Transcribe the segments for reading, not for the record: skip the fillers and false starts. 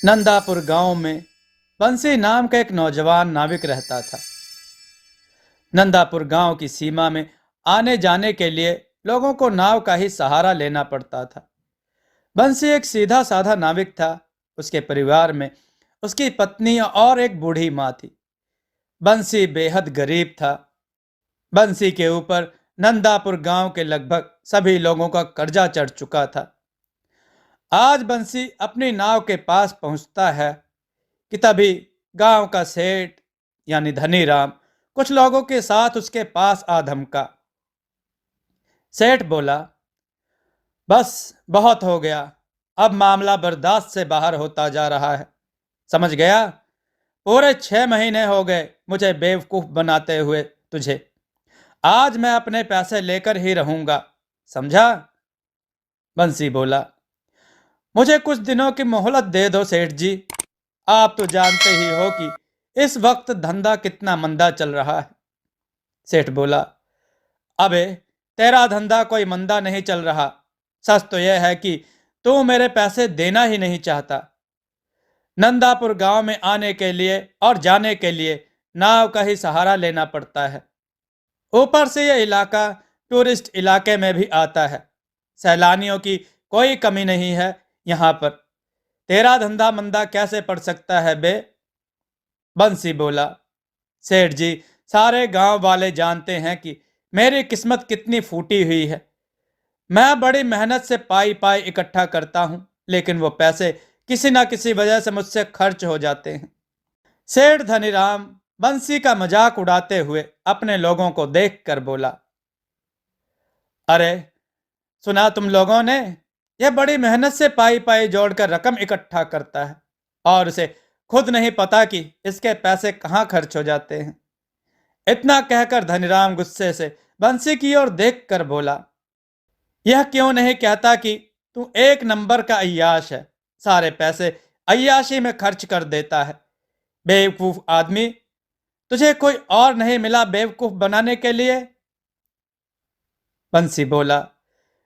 नंदापुर गांव में बंसी नाम का एक नौजवान नाविक रहता था। नंदापुर गांव की सीमा में आने जाने के लिए लोगों को नाव का ही सहारा लेना पड़ता था। बंसी एक सीधा साधा नाविक था। उसके परिवार में उसकी पत्नी और एक बूढ़ी माँ थी। बंसी बेहद गरीब था। बंसी के ऊपर नंदापुर गांव के लगभग सभी लोगों का कर्जा चढ़ चुका था। आज बंसी अपनी नाव के पास पहुंचता है कि तभी गांव का सेठ यानी धनी राम कुछ लोगों के साथ उसके पास आ धमका। सेठ बोला, बस बहुत हो गया, अब मामला बर्दाश्त से बाहर होता जा रहा है। समझ गया? पूरे 6 महीने हो गए मुझे बेवकूफ बनाते हुए तुझे। आज मैं अपने पैसे लेकर ही रहूंगा, समझा? बंसी बोला, मुझे कुछ दिनों की मोहलत दे दो सेठ जी। आप तो जानते ही हो कि इस वक्त धंधा कितना मंदा चल रहा है। सेठ बोला, अबे तेरा धंधा कोई मंदा नहीं चल रहा। सच तो यह है कि तू मेरे पैसे देना ही नहीं चाहता। नंदापुर गांव में आने के लिए और जाने के लिए नाव का ही सहारा लेना पड़ता है। ऊपर से यह इलाका टूरिस्ट इलाके में भी आता है। सैलानियों की कोई कमी नहीं है यहाँ पर। तेरा धंधा मंदा कैसे पड़ सकता है बे? बंसी बोला, सेठ जी, सारे गांव वाले जानते हैं कि मेरी किस्मत कितनी फूटी हुई है। मैं बड़ी मेहनत से पाई पाई इकट्ठा करता हूं, लेकिन वो पैसे किसी ना किसी वजह से मुझसे खर्च हो जाते हैं। सेठ धनीराम बंसी का मजाक उड़ाते हुए अपने लोगों को देखकर बोला, अरे सुना तुम लोगों ने? यह बड़ी मेहनत से पाई पाई जोड़कर रकम इकट्ठा करता है और उसे खुद नहीं पता कि इसके पैसे कहाँ खर्च हो जाते हैं। इतना कहकर धनीराम गुस्से से बंसी की ओर देखकर बोला, यह क्यों नहीं कहता कि तू एक नंबर का अय्याश है, सारे पैसे अय्याशी में खर्च कर देता है। बेवकूफ आदमी, तुझे कोई और नहीं मिला बेवकूफ बनाने के लिए? बंसी बोला,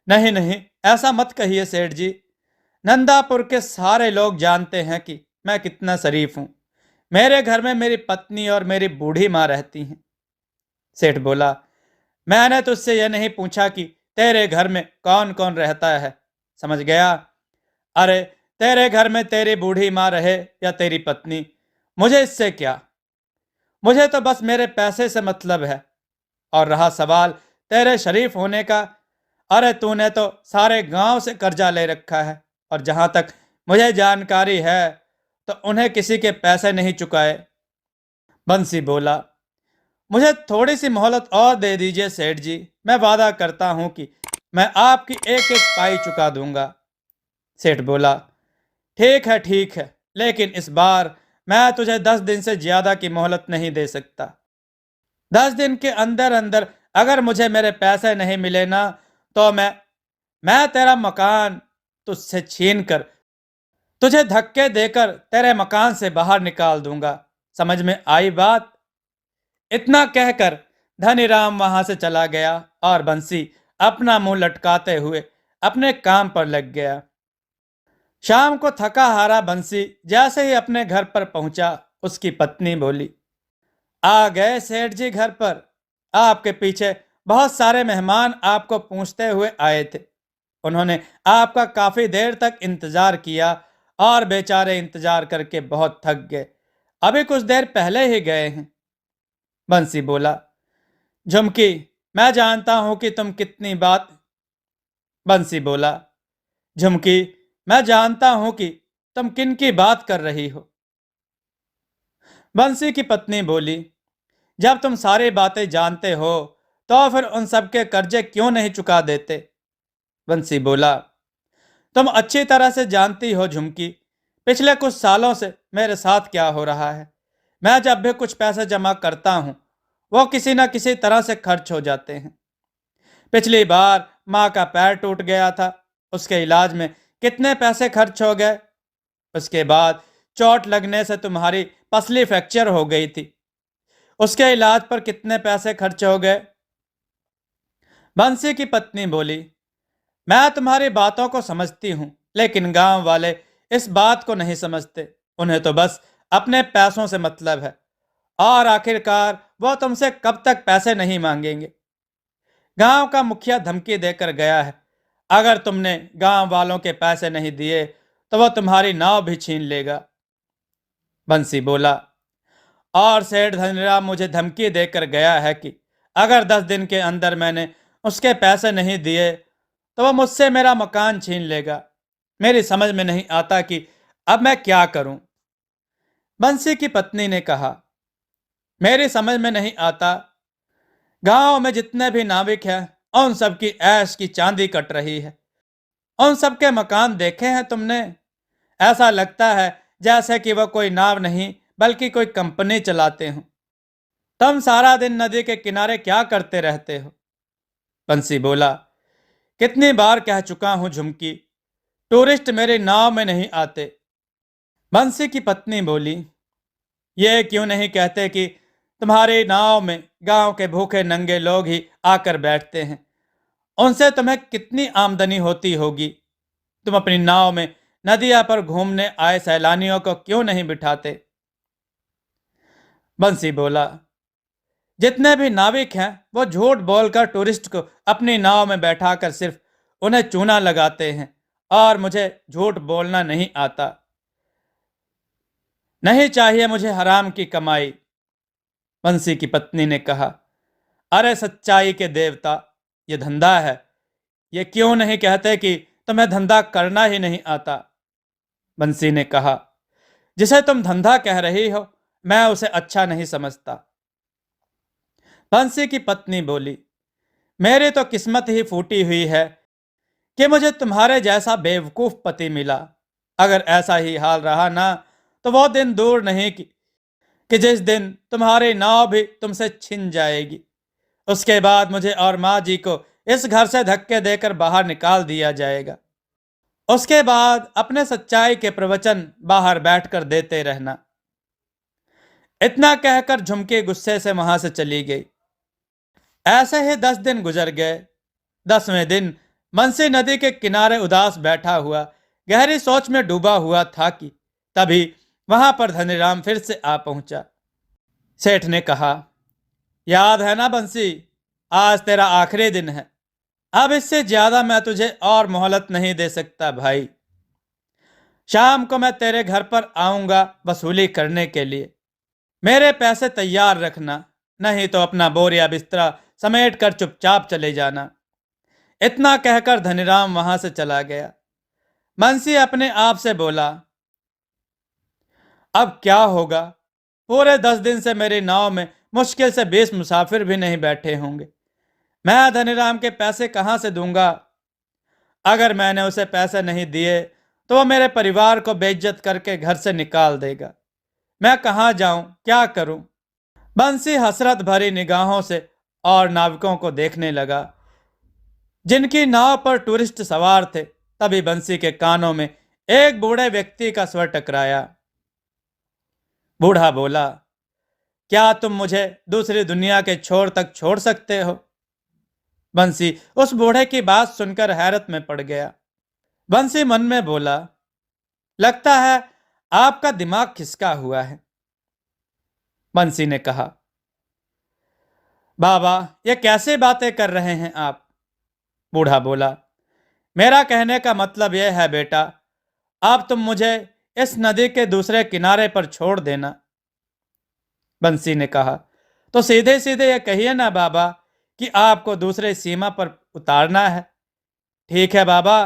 नहीं नहीं, ऐसा मत कहिए सेठ जी। नंदापुर के सारे लोग जानते हैं कि मैं कितना शरीफ हूं। मेरे घर में मेरी पत्नी और मेरी बूढ़ी माँ रहती हैं। सेठ बोला, मैंने तुझसे यह नहीं पूछा कि तेरे घर में कौन कौन रहता है, समझ गया? अरे तेरे घर में तेरी बूढ़ी माँ रहे या तेरी पत्नी, मुझे इससे क्या। मुझे तो बस मेरे पैसे से मतलब है। और रहा सवाल तेरे शरीफ होने का, अरे तूने तो सारे गांव से कर्जा ले रखा है और जहां तक मुझे जानकारी है तो उन्हें किसी के पैसे नहीं चुकाए। बंसी बोला, मुझे थोड़ी सी मोहलत और दे दीजिए सेठ जी। मैं वादा करता हूं कि मैं आपकी एक एक पाई चुका दूंगा। सेठ बोला, ठीक है, लेकिन इस बार मैं तुझे 10 दिन से ज्यादा की मोहलत नहीं दे सकता। 10 दिन के अंदर अंदर अगर मुझे मेरे पैसे नहीं मिले ना, तो मैं तेरा मकान तुझसे छीन कर तुझे धक्के देकर तेरे मकान से बाहर निकाल दूंगा। समझ में आई बात? इतना कहकर धनीराम वहां से चला गया और बंसी अपना मुंह लटकाते हुए अपने काम पर लग गया। शाम को थका हारा बंसी जैसे ही अपने घर पर पहुंचा, उसकी पत्नी बोली, आ गए सेठ जी घर पर। आपके पीछे बहुत सारे मेहमान आपको पूछते हुए आए थे। उन्होंने आपका काफी देर तक इंतजार किया और बेचारे इंतजार करके बहुत थक गए। अभी कुछ देर पहले ही गए हैं। बंसी बोला, झुमकी, मैं जानता हूं कि तुम कितनी बात। बंसी बोला, झुमकी, मैं जानता हूं कि तुम किन की बात कर रही हो। बंसी की पत्नी बोली, जब तुम सारी बातें जानते हो तो फिर उन सबके कर्जे क्यों नहीं चुका देते? बंसी बोला, तुम अच्छी तरह से जानती हो झुमकी, पिछले कुछ सालों से मेरे साथ क्या हो रहा है। मैं जब भी कुछ पैसे जमा करता हूँ, वो किसी न किसी तरह से खर्च हो जाते हैं। पिछली बार माँ का पैर टूट गया था, उसके इलाज में कितने पैसे खर्च हो गए। उसके बाद चोट लगने से तुम्हारी पसली फ्रैक्चर हो गई थी, उसके इलाज पर कितने पैसे खर्च हो गए। बंसी की पत्नी बोली, मैं तुम्हारी बातों को समझती हूँ, लेकिन गांव वाले इस बात को नहीं समझते। उन्हें तो बस अपने पैसों से मतलब है, और आखिरकार वह तुमसे कब तक पैसे नहीं मांगेंगे। गांव का मुखिया धमकी देकर गया है, अगर तुमने गांव वालों के पैसे नहीं दिए तो वह तुम्हारी नाव भी छीन लेगा। बंसी बोला, और सेठ धनीराम मुझे धमकी देकर गया है कि अगर 10 दिन के अंदर मैंने उसके पैसे नहीं दिए तो वह मुझसे मेरा मकान छीन लेगा। मेरी समझ में नहीं आता कि अब मैं क्या करूं। बंसी की पत्नी ने कहा, मेरी समझ में नहीं आता, गांव में जितने भी नाविक हैं उन सबकी ऐश की चांदी कट रही है। उन सबके मकान देखे हैं तुमने? ऐसा लगता है जैसे कि वह कोई नाव नहीं बल्कि कोई कंपनी चलाते हो। तुम सारा दिन नदी के किनारे क्या करते रहते हो? बंसी बोला, कितनी बार कह चुका हूं झुमकी, टूरिस्ट मेरी नाव में नहीं आते। बंसी की पत्नी बोली, ये क्यों नहीं कहते कि तुम्हारी नाव में गांव के भूखे नंगे लोग ही आकर बैठते हैं? उनसे तुम्हें कितनी आमदनी होती होगी। तुम अपनी नाव में नदिया पर घूमने आए सैलानियों को क्यों नहीं बिठाते? बंसी बोला, जितने भी नाविक हैं वो झूठ बोलकर टूरिस्ट को अपनी नाव में बैठाकर सिर्फ उन्हें चूना लगाते हैं, और मुझे झूठ बोलना नहीं आता। नहीं चाहिए मुझे हराम की कमाई। बंसी की पत्नी ने कहा, अरे सच्चाई के देवता, ये धंधा है। ये क्यों नहीं कहते कि तुम्हें धंधा करना ही नहीं आता? बंसी ने कहा, जिसे तुम धंधा कह रही हो मैं उसे अच्छा नहीं समझता। बंसी की पत्नी बोली, मेरी तो किस्मत ही फूटी हुई है कि मुझे तुम्हारे जैसा बेवकूफ पति मिला। अगर ऐसा ही हाल रहा ना तो वो दिन दूर नहीं कि जिस दिन तुम्हारी नाव भी तुमसे छिन जाएगी। उसके बाद मुझे और माँ जी को इस घर से धक्के देकर बाहर निकाल दिया जाएगा। उसके बाद अपने सच्चाई के प्रवचन बाहर बैठकर देते रहना। इतना कहकर झुमकी गुस्से से वहां से चली गई। ऐसे ही 10 दिन गुजर गए। 10वें दिन बंसी नदी के किनारे उदास बैठा हुआ गहरी सोच में डूबा हुआ था कि तभी वहां पर धनीराम फिर से आ पहुंचा। सेठ ने कहा, याद है ना बंसी, आज तेरा आखिरी दिन है। अब इससे ज्यादा मैं तुझे और मोहलत नहीं दे सकता भाई। शाम को मैं तेरे घर पर आऊंगा वसूली करने के लिए। मेरे पैसे तैयार रखना, नहीं तो अपना बोरिया बिस्तरा समेट कर चुपचाप चले जाना। इतना कहकर धनीराम वहां से चला गया। बंसी अपने आप से बोला, अब क्या होगा? पूरे 10 दिन से मेरी नाव में मुश्किल से 20 मुसाफिर भी नहीं बैठे होंगे। मैं धनीराम के पैसे कहां से दूंगा? अगर मैंने उसे पैसे नहीं दिए तो वो मेरे परिवार को बेइज्जत करके घर से निकाल देगा। मैं कहां जाऊं, क्या करूं? बंसी हसरत भरी निगाहों से और नाविकों को देखने लगा जिनकी नाव पर टूरिस्ट सवार थे। तभी बंसी के कानों में एक बूढ़े व्यक्ति का स्वर टकराया। बूढ़ा बोला, क्या तुम मुझे दूसरी दुनिया के छोर तक छोड़ सकते हो? बंसी उस बूढ़े की बात सुनकर हैरत में पड़ गया। बंसी मन में बोला, लगता है आपका दिमाग खिसका हुआ है। बंसी ने कहा, बाबा ये कैसे बातें कर रहे हैं आप? बूढ़ा बोला, मेरा कहने का मतलब यह है बेटा, अब तुम मुझे इस नदी के दूसरे किनारे पर छोड़ देना। बंसी ने कहा, तो सीधे सीधे ये कहिए ना बाबा कि आपको दूसरे सीमा पर उतारना है। ठीक है बाबा,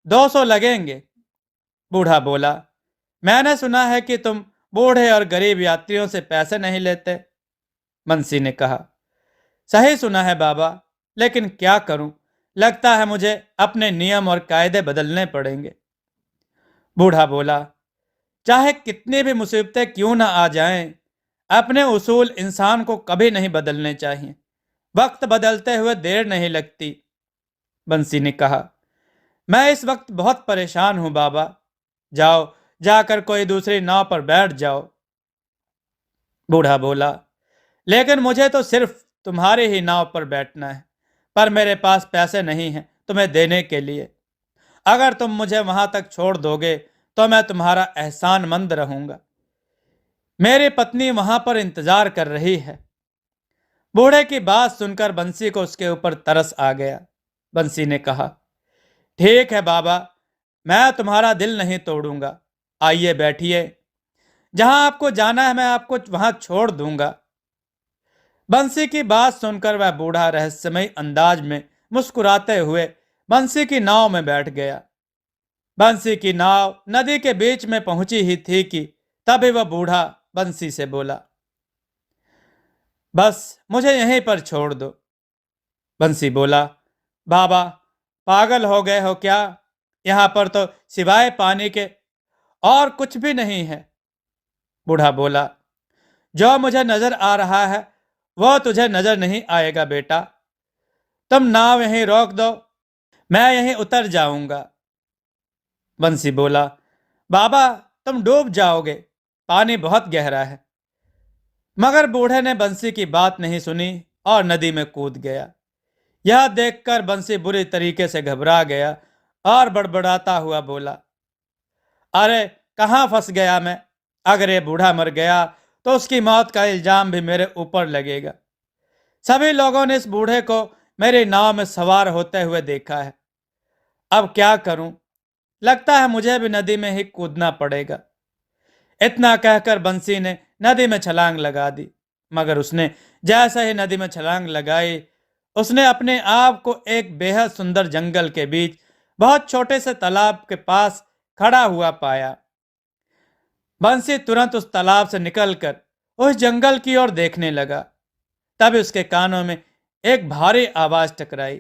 200 लगेंगे। बूढ़ा बोला, मैंने सुना है कि तुम बूढ़े और गरीब यात्रियों से पैसे नहीं लेते। बंसी ने कहा, सही सुना है बाबा, लेकिन क्या करूं, लगता है मुझे अपने नियम और कायदे बदलने पड़ेंगे। बूढ़ा बोला, चाहे कितनी भी मुसीबतें क्यों ना आ जाएं, अपने उसूल इंसान को कभी नहीं बदलने चाहिए। वक्त बदलते हुए देर नहीं लगती। बंसी ने कहा, मैं इस वक्त बहुत परेशान हूं बाबा, जाओ जाकर कोई दूसरी नाव पर बैठ जाओ। बूढ़ा बोला, लेकिन मुझे तो सिर्फ तुम्हारी ही नाव पर बैठना है, पर मेरे पास पैसे नहीं हैं तुम्हें देने के लिए। अगर तुम मुझे वहां तक छोड़ दोगे तो मैं तुम्हारा एहसानमंद रहूंगा। मेरी पत्नी वहां पर इंतजार कर रही है। बूढ़े की बात सुनकर बंसी को उसके ऊपर तरस आ गया। बंसी ने कहा, ठीक है बाबा, मैं तुम्हारा दिल नहीं तोड़ूंगा। आइए बैठिए, जहां आपको जाना है मैं आपको वहां छोड़ दूंगा। बंसी की बात सुनकर वह बूढ़ा रहस्यमयी अंदाज में मुस्कुराते हुए बंसी की नाव में बैठ गया। बंसी की नाव नदी के बीच में पहुंची ही थी कि तभी वह बूढ़ा बंसी से बोला, बस मुझे यहीं पर छोड़ दो। बंसी बोला, बाबा पागल हो गए हो क्या? यहां पर तो सिवाय पानी के और कुछ भी नहीं है। बूढ़ा बोला, जो मुझे नजर आ रहा है वह तुझे नजर नहीं आएगा बेटा। तुम नाव यहीं रोक दो, मैं यहीं उतर जाऊंगा। बंसी बोला, बाबा तुम डूब जाओगे, पानी बहुत गहरा है। मगर बूढ़े ने बंसी की बात नहीं सुनी और नदी में कूद गया। यह देखकर बंसी बुरी तरीके से घबरा गया और बड़बड़ाता हुआ बोला, अरे कहाँ फंस गया मैं? अगर ये बूढ़ा मर गया तो उसकी मौत का इल्जाम भी मेरे ऊपर लगेगा। सभी लोगों ने इस बूढ़े को मेरी नाव में सवार होते हुए देखा है। अब क्या करूं? लगता है मुझे भी नदी में ही कूदना पड़ेगा। इतना कहकर बंसी ने नदी में छलांग लगा दी। मगर उसने जैसे ही नदी में छलांग लगाई, उसने अपने आप को एक बेहद सुंदर जंगल के बीच बहुत छोटे से तालाब के पास खड़ा हुआ पाया। बंसी तुरंत उस तालाब से निकलकर उस जंगल की ओर देखने लगा। तभी उसके कानों में एक भारी आवाज टकराई।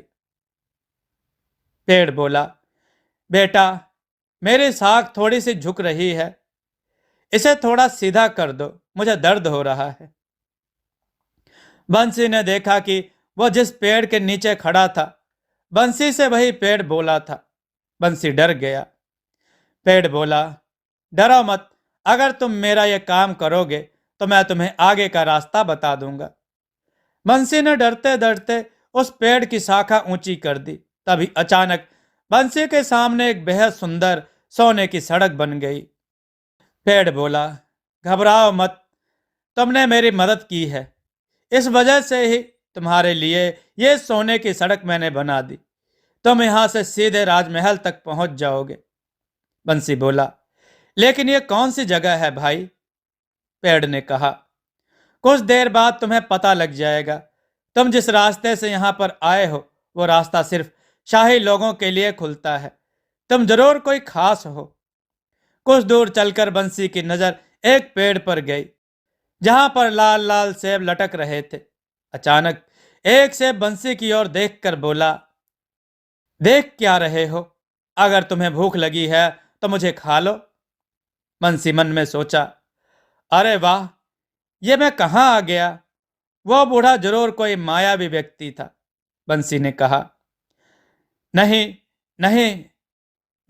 पेड़ बोला, बेटा मेरी साख थोड़ी सी झुक रही है, इसे थोड़ा सीधा कर दो, मुझे दर्द हो रहा है। बंसी ने देखा कि वह जिस पेड़ के नीचे खड़ा था, बंसी से वही पेड़ बोला था। बंसी डर गया। पेड़ बोला, डरो मत, अगर तुम मेरा यह काम करोगे तो मैं तुम्हें आगे का रास्ता बता दूंगा। बंसी ने डरते डरते उस पेड़ की शाखा ऊंची कर दी। तभी अचानक बंसी के सामने एक बेहद सुंदर सोने की सड़क बन गई। पेड़ बोला, घबराओ मत, तुमने मेरी मदद की है, इस वजह से ही तुम्हारे लिए ये सोने की सड़क मैंने बना दी। तुम यहां से सीधे राजमहल तक पहुंच जाओगे। बंसी बोला, लेकिन ये कौन सी जगह है भाई? पेड़ ने कहा, कुछ देर बाद तुम्हें पता लग जाएगा। तुम जिस रास्ते से यहां पर आए हो वो रास्ता सिर्फ शाही लोगों के लिए खुलता है। तुम जरूर कोई खास हो। कुछ दूर चलकर बंसी की नजर एक पेड़ पर गई जहां पर लाल लाल सेब लटक रहे थे। अचानक एक सेब बंसी की ओर देखकर बोला, देख क्या रहे हो? अगर तुम्हें भूख लगी है तो मुझे खा लो। बंसी मन में सोचा, अरे वाह, ये मैं कहाँ आ गया? वह बूढ़ा जरूर कोई मायावी व्यक्ति था। बंसी ने कहा, नहीं नहीं,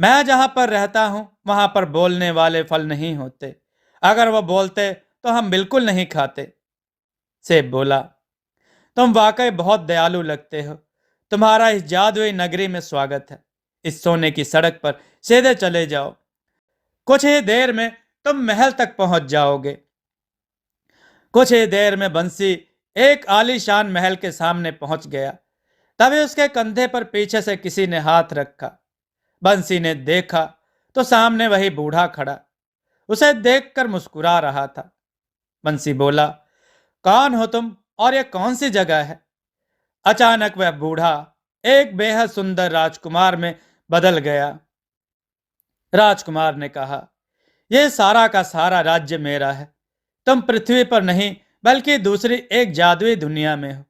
मैं जहां पर रहता हूं वहां पर बोलने वाले फल नहीं होते। अगर वह बोलते तो हम बिल्कुल नहीं खाते। सेब बोला, तुम वाकई बहुत दयालु लगते हो। तुम्हारा इस जादुई नगरी में स्वागत है। इस सोने की सड़क पर सीधे चले जाओ, कुछ ही देर में तुम महल तक पहुंच जाओगे। कुछ ही देर में बंसी एक आलीशान महल के सामने पहुंच गया। तभी उसके कंधे पर पीछे से किसी ने हाथ रखा। बंसी ने देखा तो सामने वही बूढ़ा खड़ा उसे देखकर मुस्कुरा रहा था। बंसी बोला, कौन हो तुम और यह कौन सी जगह है? अचानक वह बूढ़ा एक बेहद सुंदर राजकुमार में बदल गया। राजकुमार ने कहा, यह सारा का सारा राज्य मेरा है। तुम पृथ्वी पर नहीं बल्कि दूसरी एक जादुई दुनिया में हो।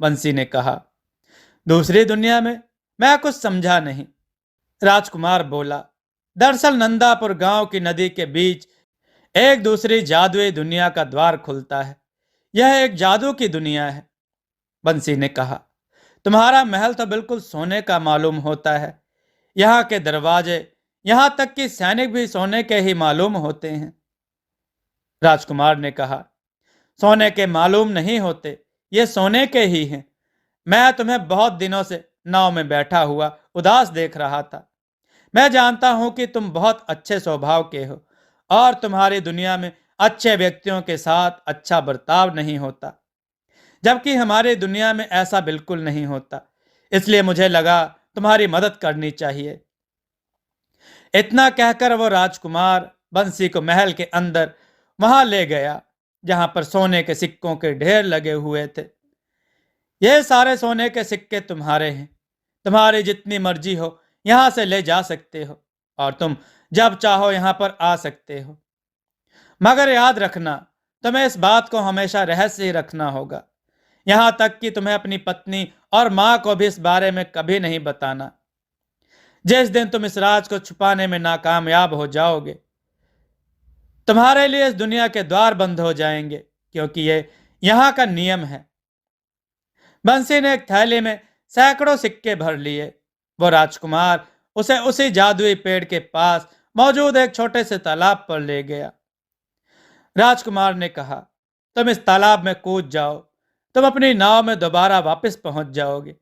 बंसी ने कहा, दूसरी दुनिया में? मैं कुछ समझा नहीं। राजकुमार बोला, दरअसल नंदापुर गांव की नदी के बीच एक दूसरी जादुई दुनिया का द्वार खुलता है। यह एक जादू की दुनिया है। बंसी ने कहा, तुम्हारा महल तो बिल्कुल सोने का मालूम होता है। यहाँ के दरवाजे, यहाँ तक कि सैनिक भी सोने के ही मालूम होते हैं। राजकुमार ने कहा, सोने के मालूम नहीं होते, ये सोने के ही हैं। मैं तुम्हें बहुत दिनों से नाव में बैठा हुआ उदास देख रहा था। मैं जानता हूं कि तुम बहुत अच्छे स्वभाव के हो और तुम्हारी दुनिया में अच्छे व्यक्तियों के साथ अच्छा बर्ताव नहीं होता, जबकि हमारी दुनिया में ऐसा बिल्कुल नहीं होता। इसलिए मुझे लगा तुम्हारी मदद करनी चाहिए। इतना कहकर वो राजकुमार बंसी को महल के अंदर वहां ले गया जहां पर सोने के सिक्कों के ढेर लगे हुए थे। ये सारे सोने के सिक्के तुम्हारे हैं, तुम्हारी जितनी मर्जी हो यहां से ले जा सकते हो और तुम जब चाहो यहां पर आ सकते हो। मगर याद रखना, तुम्हें इस बात को हमेशा रहस्य ही रखना होगा, यहां तक कि तुम्हें अपनी पत्नी और मां को भी इस बारे में कभी नहीं बताना। जिस दिन तुम इस राज को छुपाने में नाकामयाब हो जाओगे, तुम्हारे लिए इस दुनिया के द्वार बंद हो जाएंगे, क्योंकि ये यहाँ का नियम है। बंसी ने एक थैली में सैकड़ों सिक्के भर लिए। वो राजकुमार उसे उसी जादुई पेड़ के पास मौजूद एक छोटे से तालाब पर ले गया। राजकुमार ने कहा, तुम इस तालाब में कूद जाओ, तुम अपनी नाव में दोबारा वापस पहुंच जाओगे।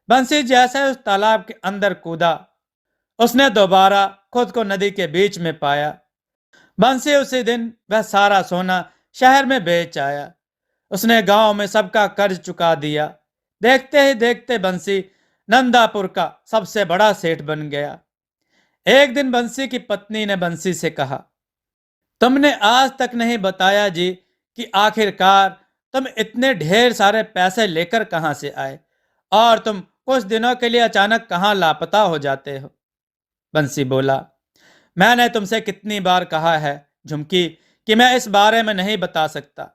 बंसी जैसे उस तालाब के अंदर कूदा, उसने दोबारा खुद को नदी के बीच में पाया। बंसी उसी दिन वह सारा सोना शहर में बेच आया। उसने गांव में सबका कर्ज चुका दिया। देखते ही देखते बंसी नंदापुर का सबसे बड़ा सेठ बन गया। एक दिन बंसी की पत्नी ने बंसी से कहा, तुमने आज तक नहीं बताया जी कि आखिरकार तुम इतने ढेर सारे पैसे लेकर कहां से आए और तुम कुछ दिनों के लिए अचानक कहां लापता हो जाते हो। बंसी बोला, मैंने तुमसे कितनी बार कहा है झुमकी कि मैं इस बारे में नहीं बता सकता।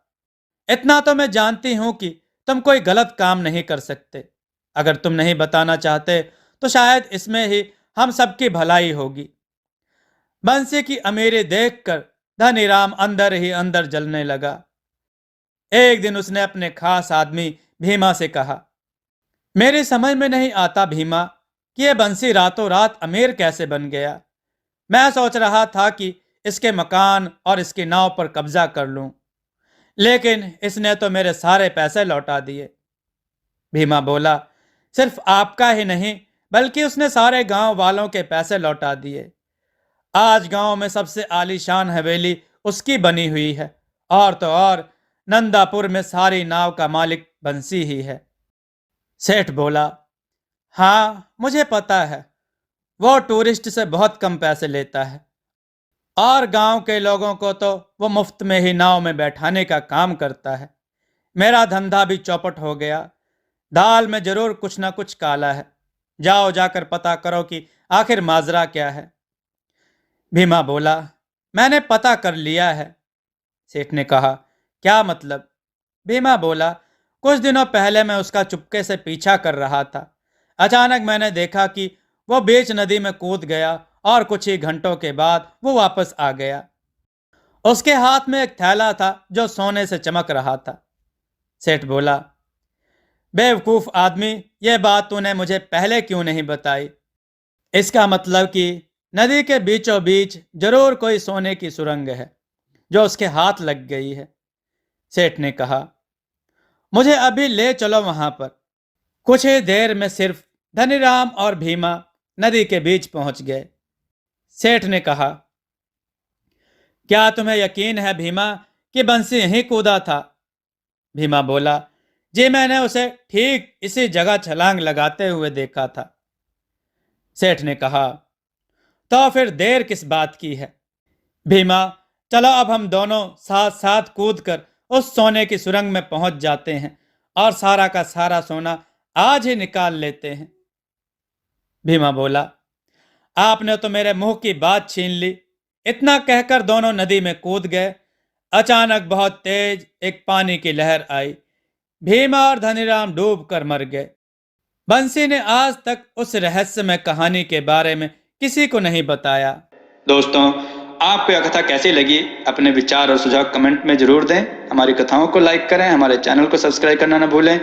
इतना तो मैं जानती हूं कि तुम कोई गलत काम नहीं कर सकते। अगर तुम नहीं बताना चाहते तो शायद इसमें ही हम सबकी भलाई होगी। बंसी की अमीरी देखकर धनीराम अंदर ही अंदर जलने लगा। एक दिन उसने अपने खास आदमी भीमा से कहा, मेरी समझ में नहीं आता भीमा कि यह बंसी रातों रात अमीर कैसे बन गया। मैं सोच रहा था कि इसके मकान और इसकी नाव पर कब्जा कर लूं, लेकिन इसने तो मेरे सारे पैसे लौटा दिए। भीमा बोला, सिर्फ आपका ही नहीं बल्कि उसने सारे गांव वालों के पैसे लौटा दिए। आज गांव में सबसे आलीशान हवेली उसकी बनी हुई है, और तो और नंदापुर में सारी नाव का मालिक बंसी ही है। सेठ बोला, हाँ मुझे पता है, वो टूरिस्ट से बहुत कम पैसे लेता है और गांव के लोगों को तो वो मुफ्त में ही नाव में बैठाने का काम करता है। मेरा धंधा भी चौपट हो गया। दाल में जरूर कुछ ना कुछ काला है। जाओ जाकर पता करो कि आखिर माजरा क्या है। भीमा बोला, मैंने पता कर लिया है। सेठ ने कहा, क्या मतलब? भीमा बोला, कुछ दिनों पहले मैं उसका चुपके से पीछा कर रहा था। अचानक मैंने देखा कि वो बीच नदी में कूद गया और कुछ ही घंटों के बाद वो वापस आ गया। उसके हाथ में एक थैला था जो सोने से चमक रहा था। सेठ बोला, बेवकूफ आदमी, ये बात तूने मुझे पहले क्यों नहीं बताई? इसका मतलब कि नदी के बीचों बीच जरूर कोई सोने की सुरंग है जो उसके हाथ लग गई है। सेठ ने कहा, मुझे अभी ले चलो वहां पर। कुछ ही देर में सिर्फ धनीराम और भीमा नदी के बीच पहुंच गए। सेठ ने कहा, क्या तुम्हें यकीन है भीमा कि बंसी यहीं कूदा था? भीमा बोला, जी मैंने उसे ठीक इसी जगह छलांग लगाते हुए देखा था। सेठ ने कहा, तो फिर देर किस बात की है? भीमा, चलो अब हम दोनों साथ साथ कूदकर उस सोने की सुरंग में पहुंच जाते हैं और सारा का सारा सोना आज ही निकाल लेते हैं। भीमा बोला, आपने तो मेरे मुंह की बात छीन ली। इतना कहकर दोनों नदी में कूद गए। अचानक बहुत तेज एक पानी की लहर आई। भीमा और धनीराम डूब कर मर गए। बंसी ने आज तक उस रहस्यमय कहानी के बारे में किसी को नहीं बताया। दोस्तों, आपको यह कथा कैसी लगी? अपने विचार और सुझाव कमेंट में जरूर दें। हमारी कथाओं को लाइक करें, हमारे चैनल को सब्सक्राइब करना न भूलें।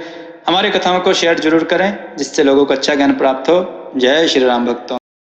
हमारी कथाओं को शेयर जरूर करें जिससे लोगों को अच्छा ज्ञान प्राप्त हो। जय श्री राम भक्तों।